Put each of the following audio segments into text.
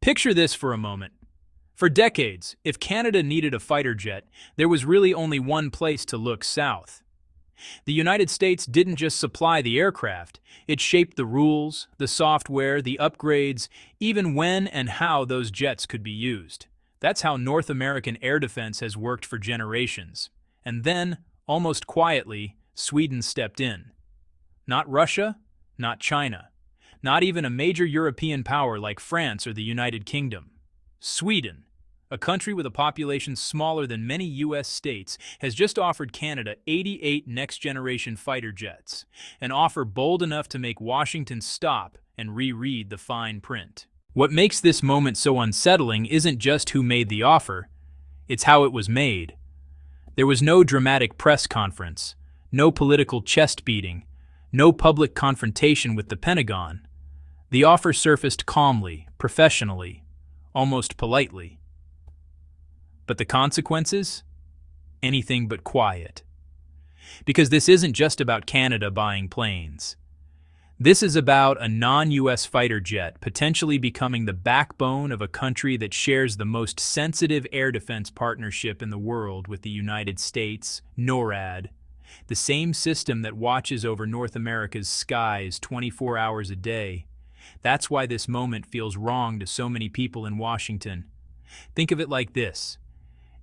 Picture this for a moment. For decades, if Canada needed a fighter jet, there was really only one place to look: south. The United States didn't just supply the aircraft, it shaped the rules, the software, the upgrades, even when and how those jets could be used. That's how North American air defense has worked for generations. And then, almost quietly, Sweden stepped in. Not Russia, not China, not even a major European power like France or the United Kingdom. Sweden, a country with a population smaller than many U.S. states, has just offered Canada 88 next-generation fighter jets, an offer bold enough to make Washington stop and reread the fine print. What makes this moment so unsettling isn't just who made the offer, it's how it was made. There was no dramatic press conference, no political chest-beating, no public confrontation with the Pentagon. The offer surfaced calmly, professionally, almost politely. But the consequences? Anything but quiet. Because this isn't just about Canada buying planes. This is about a non-US fighter jet potentially becoming the backbone of a country that shares the most sensitive air defense partnership in the world with the United States, NORAD, the same system that watches over North America's skies 24 hours a day. That's why this moment feels wrong to so many people in Washington. Think of it like this.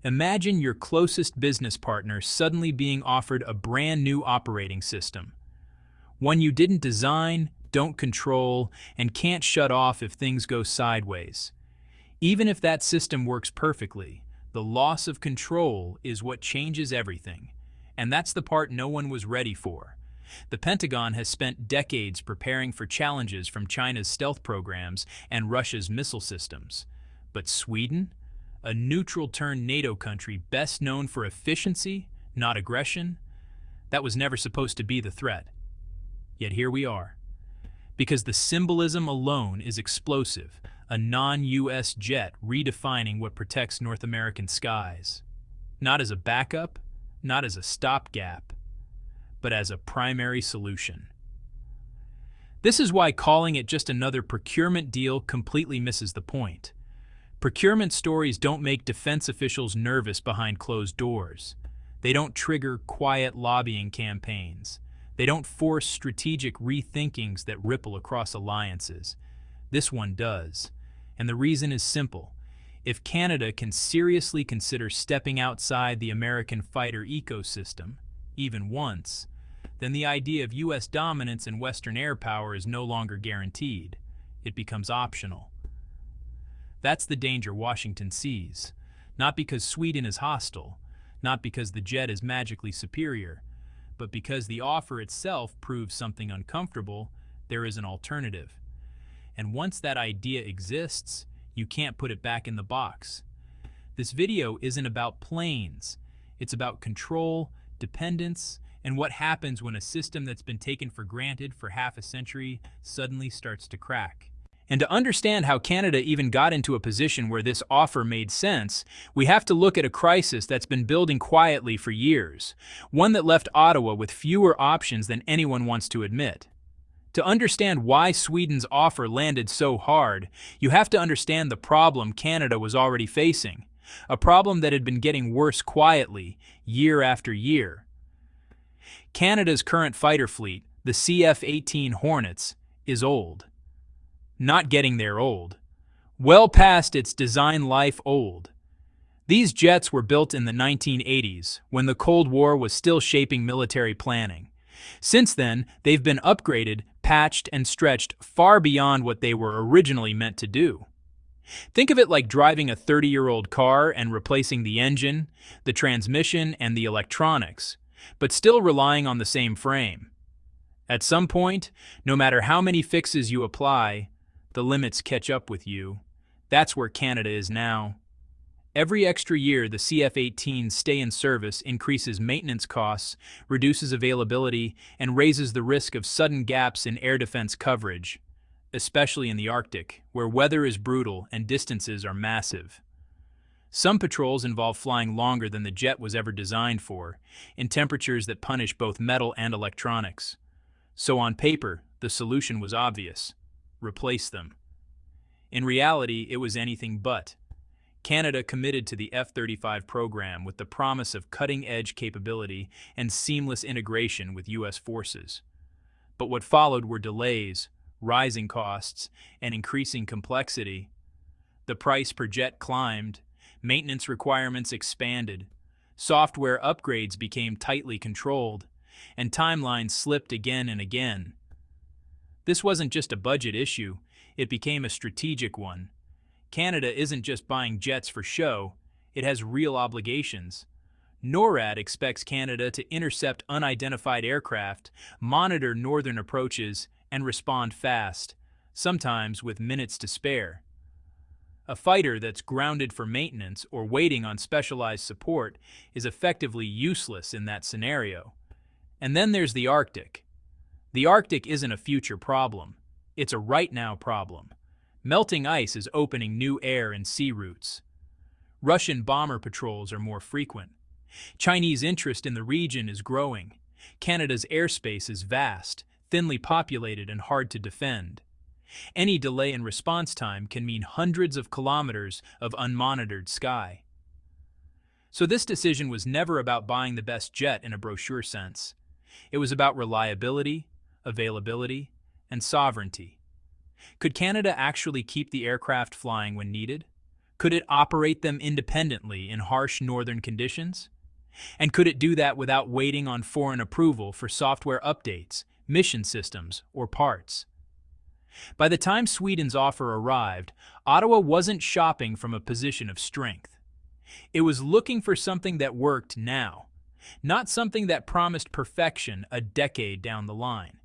Imagine your closest business partner suddenly being offered a brand new operating system. One you didn't design, don't control, and can't shut off if things go sideways. Even if that system works perfectly, the loss of control is what changes everything. And that's the part no one was ready for. The Pentagon has spent decades preparing for challenges from China's stealth programs and Russia's missile systems. But Sweden, a neutral-turned NATO country best known for efficiency, not aggression, that was never supposed to be the threat. Yet here we are. Because the symbolism alone is explosive, a non-US jet redefining what protects North American skies. Not as a backup, not as a stopgap, but as a primary solution. This is why calling it just another procurement deal completely misses the point. Procurement stories don't make defense officials nervous behind closed doors. They don't trigger quiet lobbying campaigns. They don't force strategic rethinkings that ripple across alliances. This one does. And the reason is simple. If Canada can seriously consider stepping outside the American fighter ecosystem, even once, then the idea of U.S. dominance in Western air power is no longer guaranteed. It becomes optional. That's the danger Washington sees. Not because Sweden is hostile, not because the jet is magically superior, but because the offer itself proves something uncomfortable. There is an alternative. And once that idea exists, you can't put it back in the box. This video isn't about planes. It's about control, dependence, and what happens when a system that's been taken for granted for half a century suddenly starts to crack. And to understand how Canada even got into a position where this offer made sense, we have to look at a crisis that's been building quietly for years, one that left Ottawa with fewer options than anyone wants to admit. To understand why Sweden's offer landed so hard, you have to understand the problem Canada was already facing, a problem that had been getting worse quietly, year after year. Canada's current fighter fleet, the CF-18 Hornets, is old. Not getting there old. Well past its design life old. These jets were built in the 1980s, when the Cold War was still shaping military planning. Since then, they've been upgraded, patched, and stretched far beyond what they were originally meant to do. Think of it like driving a 30-year-old car and replacing the engine, the transmission, and the electronics, but still relying on the same frame. At some point, no matter how many fixes you apply, the limits catch up with you. That's where Canada is now. Every extra year, the CF-18's stay in service increases maintenance costs, reduces availability, and raises the risk of sudden gaps in air defense coverage, especially in the Arctic, where weather is brutal and distances are massive. Some patrols involve flying longer than the jet was ever designed for, in temperatures that punish both metal and electronics. So on paper, the solution was obvious. Replace them. In reality, it was anything but. Canada committed to the F-35 program with the promise of cutting-edge capability and seamless integration with U.S. forces. But what followed were delays, rising costs, and increasing complexity. The price per jet climbed, maintenance requirements expanded, software upgrades became tightly controlled, and timelines slipped again and again. This wasn't just a budget issue, it became a strategic one. Canada isn't just buying jets for show, it has real obligations. NORAD expects Canada to intercept unidentified aircraft, monitor northern approaches, and respond fast, sometimes with minutes to spare. A fighter that's grounded for maintenance or waiting on specialized support is effectively useless in that scenario. And then there's the Arctic. The Arctic isn't a future problem, it's a right-now problem. Melting ice is opening new air and sea routes. Russian bomber patrols are more frequent. Chinese interest in the region is growing. Canada's airspace is vast, thinly populated, and hard to defend. Any delay in response time can mean hundreds of kilometers of unmonitored sky. So this decision was never about buying the best jet in a brochure sense. It was about reliability, availability, and sovereignty. Could Canada actually keep the aircraft flying when needed? Could it operate them independently in harsh northern conditions? And could it do that without waiting on foreign approval for software updates, mission systems, or parts? By the time Sweden's offer arrived, Ottawa wasn't shopping from a position of strength. It was looking for something that worked now, not something that promised perfection a decade down the line.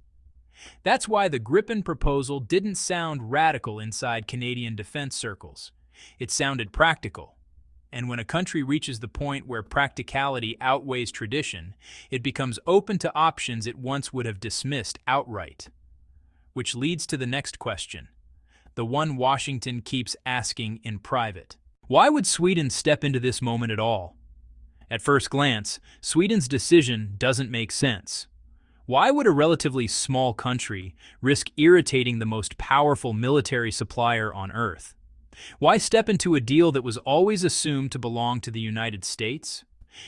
That's why the Gripen proposal didn't sound radical inside Canadian defense circles. It sounded practical. And when a country reaches the point where practicality outweighs tradition, it becomes open to options it once would have dismissed outright. Which leads to the next question, the one Washington keeps asking in private. Why would Sweden step into this moment at all? At first glance, Sweden's decision doesn't make sense. Why would a relatively small country risk irritating the most powerful military supplier on Earth? Why step into a deal that was always assumed to belong to the United States?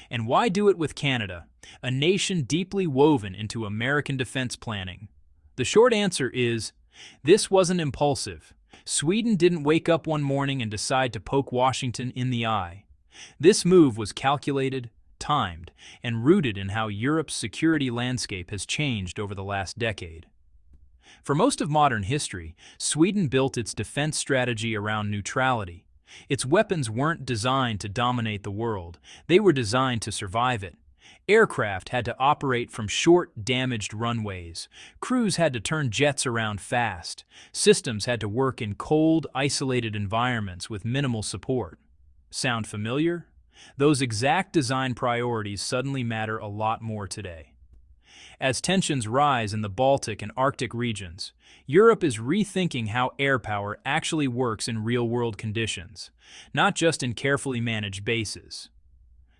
And why do it with Canada, a nation deeply woven into American defense planning? The short answer is, this wasn't impulsive. Sweden didn't wake up one morning and decide to poke Washington in the eye. This move was calculated, timed, and rooted in how Europe's security landscape has changed over the last decade. For most of modern history, Sweden built its defense strategy around neutrality. Its weapons weren't designed to dominate the world, they were designed to survive it. Aircraft had to operate from short, damaged runways. Crews had to turn jets around fast. Systems had to work in cold, isolated environments with minimal support. Sound familiar? Those exact design priorities suddenly matter a lot more today. As tensions rise in the Baltic and Arctic regions, Europe is rethinking how air power actually works in real-world conditions, not just in carefully managed bases.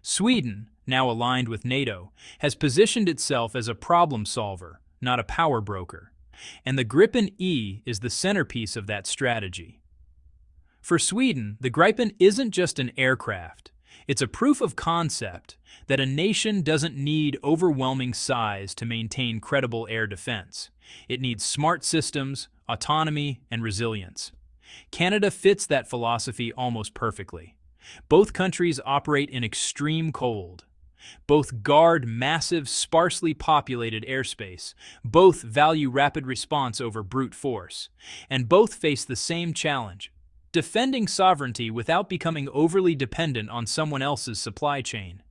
Sweden, now aligned with NATO, has positioned itself as a problem solver, not a power broker, and the Gripen E is the centerpiece of that strategy. For Sweden, the Gripen isn't just an aircraft. It's a proof of concept that a nation doesn't need overwhelming size to maintain credible air defense. It needs smart systems, autonomy, and resilience. Canada fits that philosophy almost perfectly. Both countries operate in extreme cold. Both guard massive, sparsely populated airspace. Both value rapid response over brute force. And both face the same challenge: defending sovereignty without becoming overly dependent on someone else's supply chain.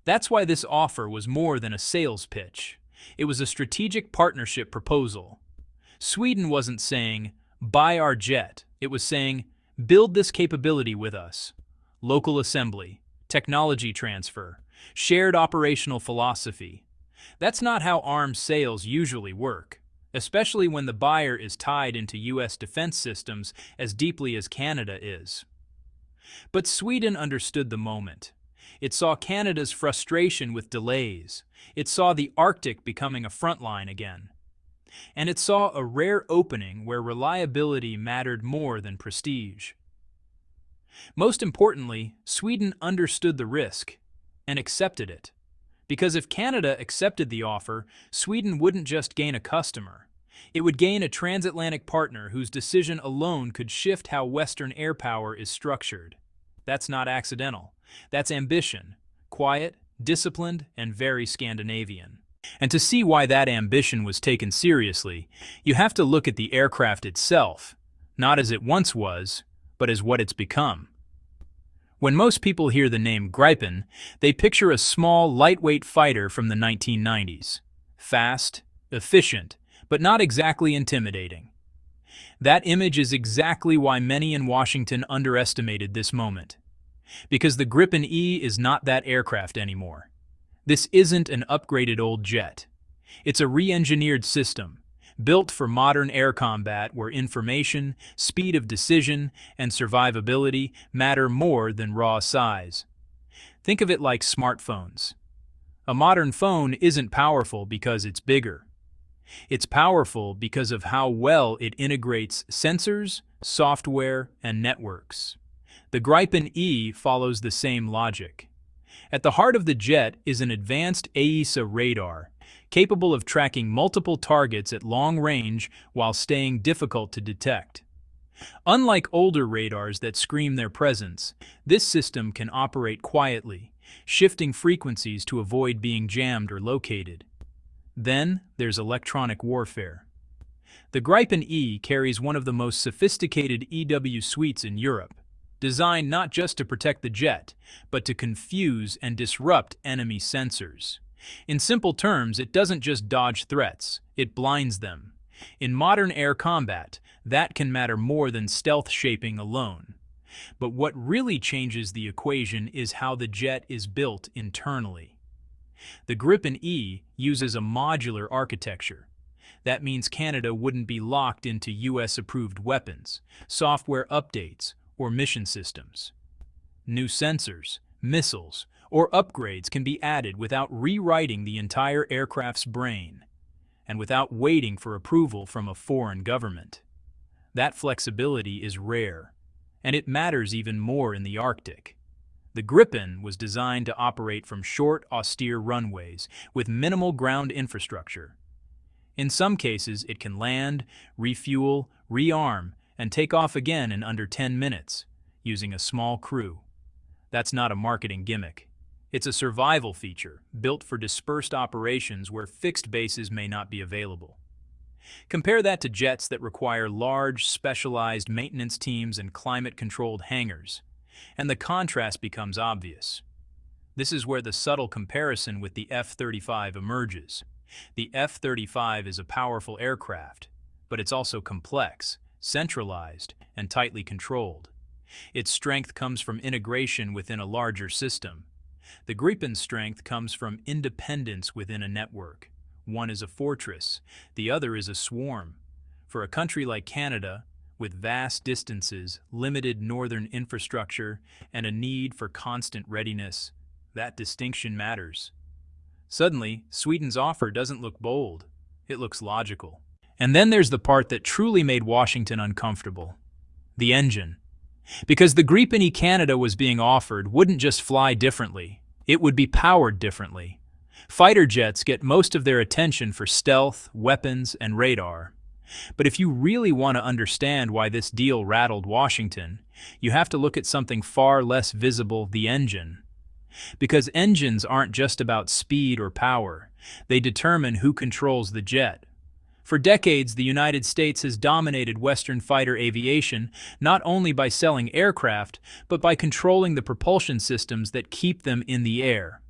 That's why this offer was more than a sales pitch. It was a strategic partnership proposal. Sweden wasn't saying, "Buy our jet." It was saying, "Build this capability with us." Local assembly, technology transfer, shared operational philosophy. That's not how arms sales usually work, especially when the buyer is tied into U.S. defense systems as deeply as Canada is. But Sweden understood the moment. It saw Canada's frustration with delays. It saw the Arctic becoming a front line again. And it saw a rare opening where reliability mattered more than prestige. Most importantly, Sweden understood the risk and accepted it. Because if Canada accepted the offer, Sweden wouldn't just gain a customer. It would gain a transatlantic partner whose decision alone could shift how Western air power is structured. That's not accidental. That's ambition. Quiet, disciplined, and very Scandinavian. And to see why that ambition was taken seriously, you have to look at the aircraft itself, not as it once was, but as what it's become. When most people hear the name Gripen, they picture a small, lightweight fighter from the 1990s. Fast, efficient, but not exactly intimidating. That image is exactly why many in Washington underestimated this moment. Because the Gripen E is not that aircraft anymore. This isn't an upgraded old jet. It's a re-engineered system, built for modern air combat where information, speed of decision, and survivability matter more than raw size. Think of it like smartphones. A modern phone isn't powerful because it's bigger. It's powerful because of how well it integrates sensors, software, and networks. The Gripen E follows the same logic. At the heart of the jet is an advanced M.A.X.I radar, capable of tracking multiple targets at long range while staying difficult to detect. Unlike older radars that scream their presence, this system can operate quietly, shifting frequencies to avoid being jammed or located. Then, there's electronic warfare. The Gripen E carries one of the most sophisticated EW suites in Europe, designed not just to protect the jet, but to confuse and disrupt enemy sensors. In simple terms, it doesn't just dodge threats, it blinds them. In modern air combat, that can matter more than stealth shaping alone. But what really changes the equation is how the jet is built internally. The Gripen E uses a modular architecture. That means Canada wouldn't be locked into US-approved weapons, software updates, or mission systems. New sensors, missiles, or upgrades can be added without rewriting the entire aircraft's brain, and without waiting for approval from a foreign government. That flexibility is rare, and it matters even more in the Arctic. The Gripen was designed to operate from short, austere runways with minimal ground infrastructure. In some cases, it can land, refuel, rearm, and take off again in under 10 minutes, using a small crew. That's not a marketing gimmick. It's a survival feature, built for dispersed operations where fixed bases may not be available. Compare that to jets that require large, specialized maintenance teams and climate-controlled hangars, and the contrast becomes obvious. This is where the subtle comparison with the F-35 emerges. The F-35 is a powerful aircraft, but it's also complex, centralized, and tightly controlled. Its strength comes from integration within a larger system. The Gripen's strength comes from independence within a network. One is a fortress, the other is a swarm. For a country like Canada, with vast distances, limited northern infrastructure, and a need for constant readiness, that distinction matters. Suddenly, Sweden's offer doesn't look bold, it looks logical. And then there's the part that truly made Washington uncomfortable. The engine. Because the Gripen E Canada was being offered wouldn't just fly differently, it would be powered differently. Fighter jets get most of their attention for stealth, weapons, and radar. But if you really want to understand why this deal rattled Washington, you have to look at something far less visible, the engine. Because engines aren't just about speed or power, they determine who controls the jet. For decades, the United States has dominated Western fighter aviation not only by selling aircraft, but by controlling the propulsion systems that keep them in the air.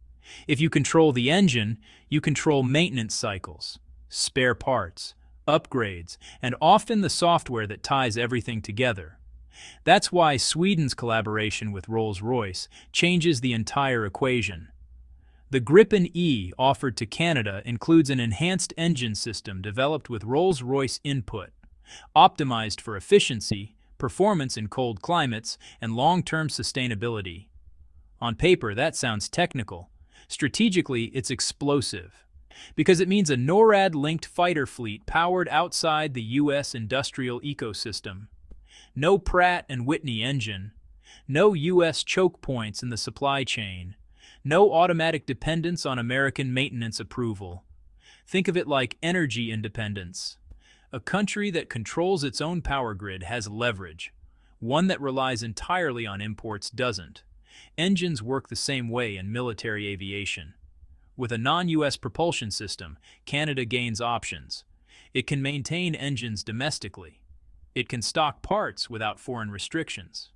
If you control the engine, you control maintenance cycles, spare parts, upgrades, and often the software that ties everything together. That's why Sweden's collaboration with Rolls-Royce changes the entire equation. The Gripen E offered to Canada includes an enhanced engine system developed with Rolls-Royce input, optimized for efficiency, performance in cold climates, and long-term sustainability. On paper, that sounds technical. Strategically, it's explosive. Because it means a NORAD-linked fighter fleet powered outside the U.S. industrial ecosystem. No Pratt and Whitney engine, no U.S. choke points in the supply chain, no automatic dependence on American maintenance approval. Think of it like energy independence. A country that controls its own power grid has leverage. One that relies entirely on imports doesn't. Engines work the same way in military aviation. With a non-U.S. propulsion system, Canada gains options. It can maintain engines domestically. It can stock parts without foreign restrictions.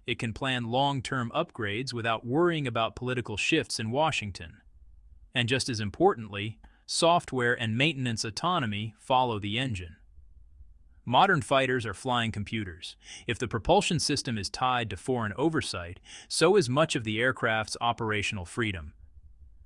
It can plan long-term upgrades without worrying about political shifts in Washington. And just as importantly, software and maintenance autonomy follow the engine. Modern fighters are flying computers. If the propulsion system is tied to foreign oversight, so is much of the aircraft's operational freedom.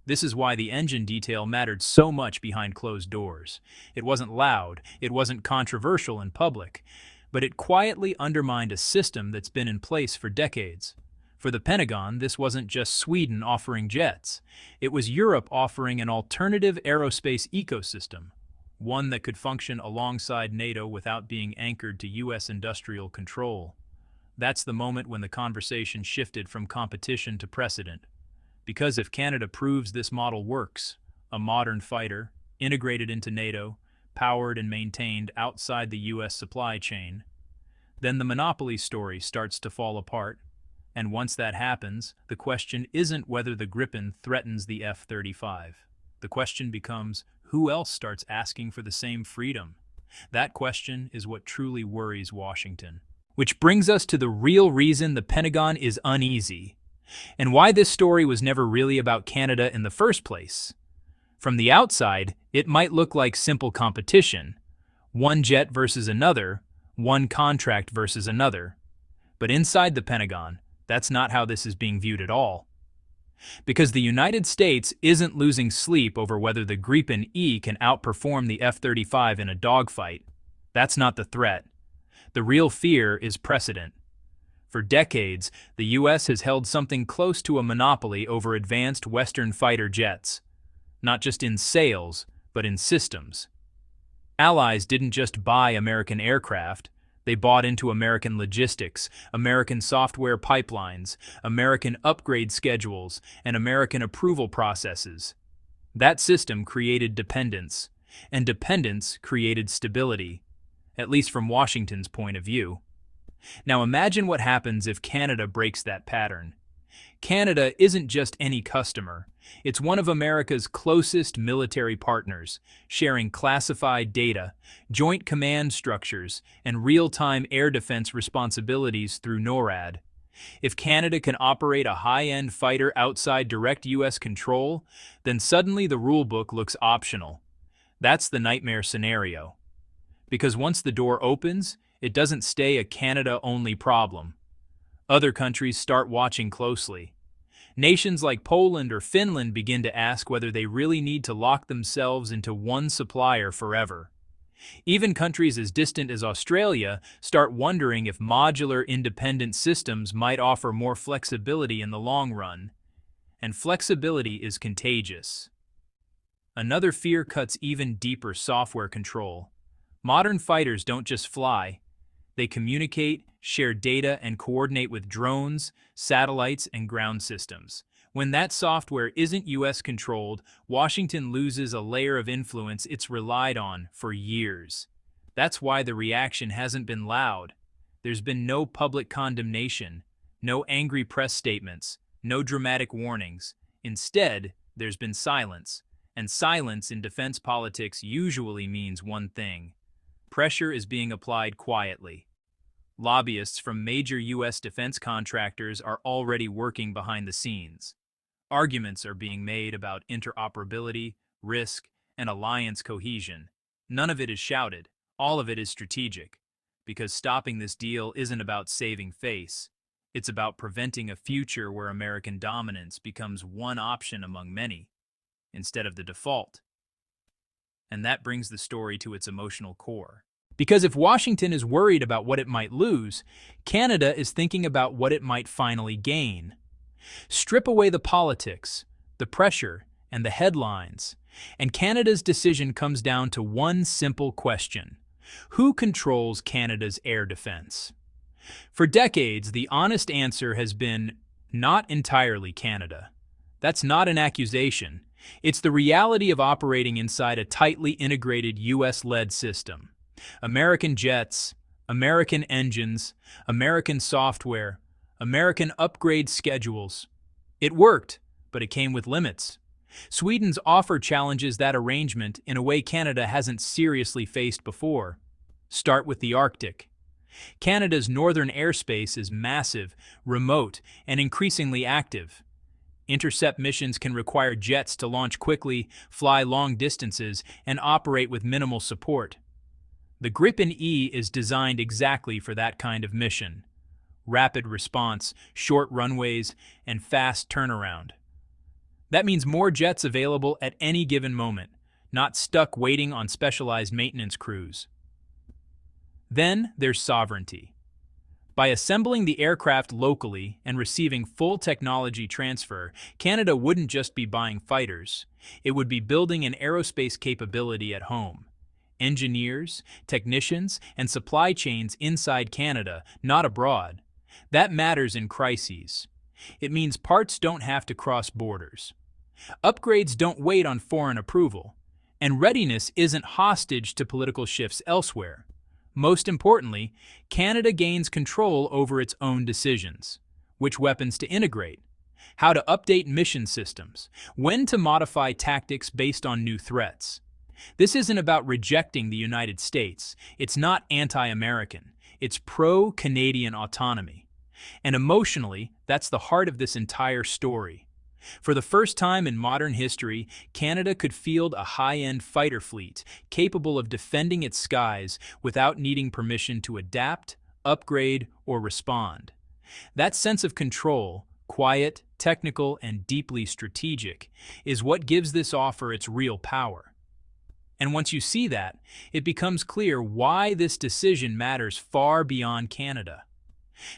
This is why the engine detail mattered so much behind closed doors. It wasn't loud, it wasn't controversial in public, but it quietly undermined a system that's been in place for decades. For the Pentagon, this wasn't just Sweden offering jets. It was Europe offering an alternative aerospace ecosystem, one that could function alongside NATO without being anchored to U.S. industrial control. That's the moment when the conversation shifted from competition to precedent. Because if Canada proves this model works, a modern fighter, integrated into NATO, powered and maintained outside the U.S. supply chain, then the monopoly story starts to fall apart. And once that happens, the question isn't whether the Gripen threatens the F-35. The question becomes, who else starts asking for the same freedom? That question is what truly worries Washington. Which brings us to the real reason the Pentagon is uneasy, and why this story was never really about Canada in the first place. From the outside, it might look like simple competition, one jet versus another, one contract versus another. But inside the Pentagon, that's not how this is being viewed at all. Because the United States isn't losing sleep over whether the Gripen E can outperform the F-35 in a dogfight. That's not the threat. The real fear is precedent. For decades, the U.S. has held something close to a monopoly over advanced Western fighter jets, not just in sales, but in systems. Allies didn't just buy American aircraft, they bought into American logistics, American software pipelines, American upgrade schedules, and American approval processes. That system created dependence, and dependence created stability, at least from Washington's point of view. Now imagine what happens if Canada breaks that pattern. Canada isn't just any customer. It's one of America's closest military partners, sharing classified data, joint command structures, and real-time air defense responsibilities through NORAD. If Canada can operate a high-end fighter outside direct U.S. control, then suddenly the rulebook looks optional. That's the nightmare scenario. Because once the door opens, it doesn't stay a Canada-only problem. Other countries start watching closely. Nations like Poland or Finland begin to ask whether they really need to lock themselves into one supplier forever. Even countries as distant as Australia start wondering if modular independent systems might offer more flexibility in the long run. And flexibility is contagious. Another fear cuts even deeper: software control. Modern fighters don't just fly. They communicate, share data, and coordinate with drones, satellites, and ground systems. When that software isn't U.S. controlled, Washington loses a layer of influence it's relied on for years. That's why the reaction hasn't been loud. There's been no public condemnation, no angry press statements, no dramatic warnings. Instead, there's been silence. And silence in defense politics usually means one thing: pressure is being applied quietly. Lobbyists from major U.S. defense contractors are already working behind the scenes. Arguments are being made about interoperability, risk, and alliance cohesion. None of it is shouted. All of it is strategic. Because stopping this deal isn't about saving face. It's about preventing a future where American dominance becomes one option among many, instead of the default. And that brings the story to its emotional core. Because if Washington is worried about what it might lose, Canada is thinking about what it might finally gain. Strip away the politics, the pressure, and the headlines, And Canada's decision comes down to one simple question: who controls Canada's air defense? For decades, the honest answer has been not entirely Canada. That's not an accusation. It's the reality of operating inside a tightly integrated US-led system. American jets, American engines, American software, American upgrade schedules. It worked, but it came with limits. Sweden's offer challenges that arrangement in a way Canada hasn't seriously faced before. Start with the Arctic. Canada's northern airspace is massive, remote, and increasingly active. Intercept missions can require jets to launch quickly, fly long distances, and operate with minimal support. The Gripen E is designed exactly for that kind of mission: rapid response, short runways, and fast turnaround. That means more jets available at any given moment, not stuck waiting on specialized maintenance crews. Then there's sovereignty. By assembling the aircraft locally and receiving full technology transfer, Canada wouldn't just be buying fighters, it would be building an aerospace capability at home. Engineers, technicians, and supply chains inside Canada, not abroad. That matters in crises. It means parts don't have to cross borders. Upgrades don't wait on foreign approval, and readiness isn't hostage to political shifts elsewhere. Most importantly, Canada gains control over its own decisions: which weapons to integrate, how to update mission systems, when to modify tactics based on new threats. This isn't about rejecting the United States. It's not anti-American. It's pro-Canadian autonomy. And emotionally, that's the heart of this entire story. For the first time in modern history, Canada could field a high-end fighter fleet capable of defending its skies without needing permission to adapt, upgrade, or respond. That sense of control, quiet, technical, and deeply strategic, is what gives this offer its real power. And once you see that, it becomes clear why this decision matters far beyond Canada.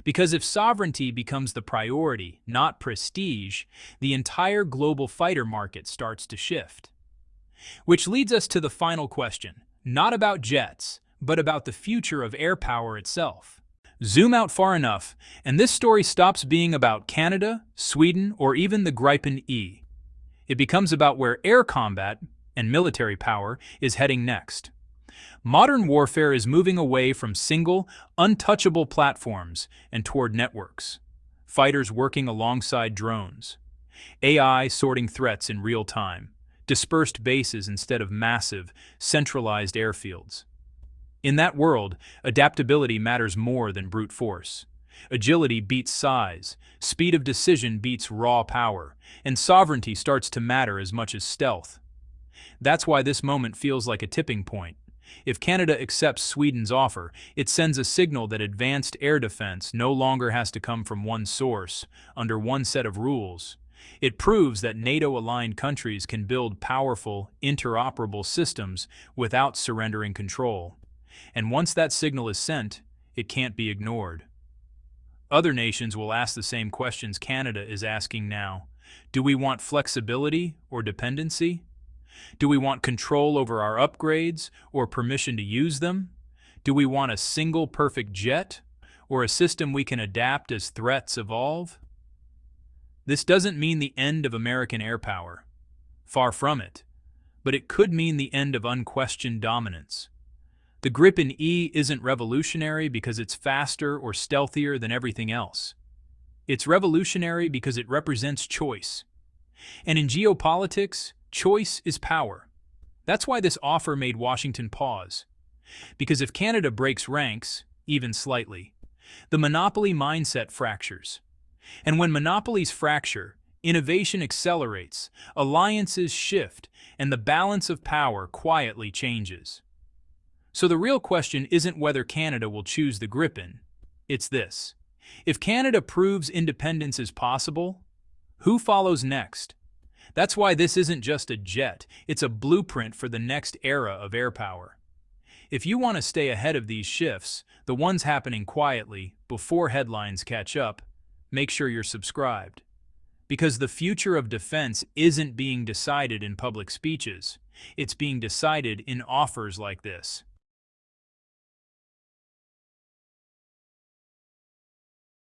Because if sovereignty becomes the priority, not prestige, the entire global fighter market starts to shift. Which leads us to the final question, not about jets, but about the future of air power itself. Zoom out far enough, and this story stops being about Canada, Sweden, or even the Gripen E. It becomes about where air combat and military power is heading next. Modern warfare is moving away from single, untouchable platforms and toward networks. Fighters working alongside drones. AI sorting threats in real time. Dispersed bases instead of massive, centralized airfields. In that world, adaptability matters more than brute force. Agility beats size, speed of decision beats raw power, and sovereignty starts to matter as much as stealth. That's why this moment feels like a tipping point. If Canada accepts Sweden's offer, it sends a signal that advanced air defense no longer has to come from one source, under one set of rules. It proves that NATO-aligned countries can build powerful, interoperable systems without surrendering control. And once that signal is sent, it can't be ignored. Other nations will ask the same questions Canada is asking now. Do we want flexibility or dependency? Do we want control over our upgrades or permission to use them? Do we want a single perfect jet or a system we can adapt as threats evolve? This doesn't mean the end of American air power. Far from it. But it could mean the end of unquestioned dominance. The Gripen E isn't revolutionary because it's faster or stealthier than everything else. It's revolutionary because it represents choice. And in geopolitics, choice is power. That's why this offer made Washington pause. Because if Canada breaks ranks, even slightly, the monopoly mindset fractures. And when monopolies fracture, innovation accelerates, alliances shift, and the balance of power quietly changes. So the real question isn't whether Canada will choose the Gripen. It's this: if Canada proves independence is possible, who follows next? That's why this isn't just a jet, it's a blueprint for the next era of air power. If you want to stay ahead of these shifts, the ones happening quietly, before headlines catch up, make sure you're subscribed. Because the future of defense isn't being decided in public speeches. It's being decided in offers like this.